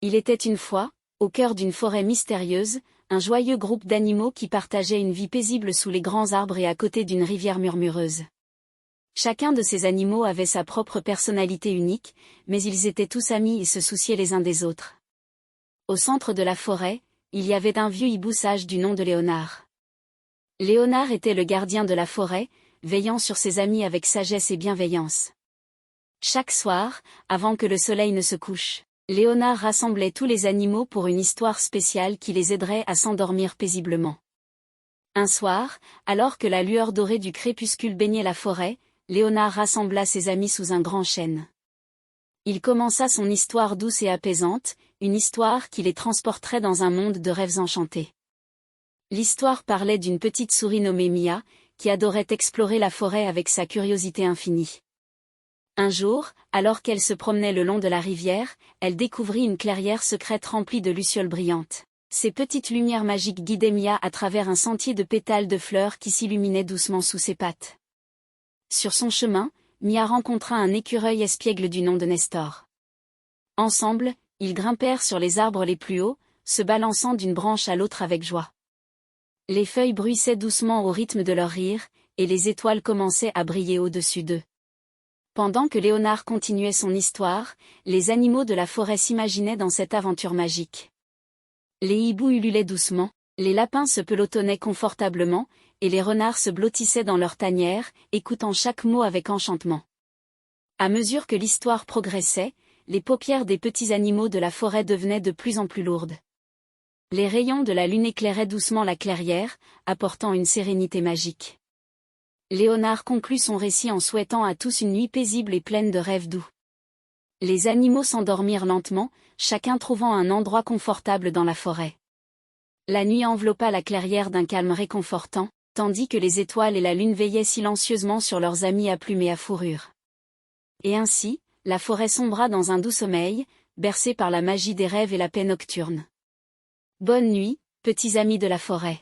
Il était une fois, au cœur d'une forêt mystérieuse, un joyeux groupe d'animaux qui partageaient une vie paisible sous les grands arbres et à côté d'une rivière murmureuse. Chacun de ces animaux avait sa propre personnalité unique, mais ils étaient tous amis et se souciaient les uns des autres. Au centre de la forêt, il y avait un vieux hibou sage du nom de Léonard. Léonard était le gardien de la forêt, veillant sur ses amis avec sagesse et bienveillance. Chaque soir, avant que le soleil ne se couche, Léonard rassemblait tous les animaux pour une histoire spéciale qui les aiderait à s'endormir paisiblement. Un soir, alors que la lueur dorée du crépuscule baignait la forêt, Léonard rassembla ses amis sous un grand chêne. Il commença son histoire douce et apaisante, une histoire qui les transporterait dans un monde de rêves enchantés. L'histoire parlait d'une petite souris nommée Mia, qui adorait explorer la forêt avec sa curiosité infinie. Un jour, alors qu'elle se promenait le long de la rivière, elle découvrit une clairière secrète remplie de lucioles brillantes. Ces petites lumières magiques guidaient Mia à travers un sentier de pétales de fleurs qui s'illuminaient doucement sous ses pattes. Sur son chemin, Mia rencontra un écureuil espiègle du nom de Nestor. Ensemble, ils grimpèrent sur les arbres les plus hauts, se balançant d'une branche à l'autre avec joie. Les feuilles bruissaient doucement au rythme de leur rire, et les étoiles commençaient à briller au-dessus d'eux. Pendant que Léonard continuait son histoire, les animaux de la forêt s'imaginaient dans cette aventure magique. Les hiboux ululaient doucement, les lapins se pelotonnaient confortablement, et les renards se blottissaient dans leur tanière, écoutant chaque mot avec enchantement. À mesure que l'histoire progressait, les paupières des petits animaux de la forêt devenaient de plus en plus lourdes. Les rayons de la lune éclairaient doucement la clairière, apportant une sérénité magique. Léonard conclut son récit en souhaitant à tous une nuit paisible et pleine de rêves doux. Les animaux s'endormirent lentement, chacun trouvant un endroit confortable dans la forêt. La nuit enveloppa la clairière d'un calme réconfortant, tandis que les étoiles et la lune veillaient silencieusement sur leurs amis à plumes et à fourrure. Et ainsi, la forêt sombra dans un doux sommeil, bercée par la magie des rêves et la paix nocturne. Bonne nuit, petits amis de la forêt.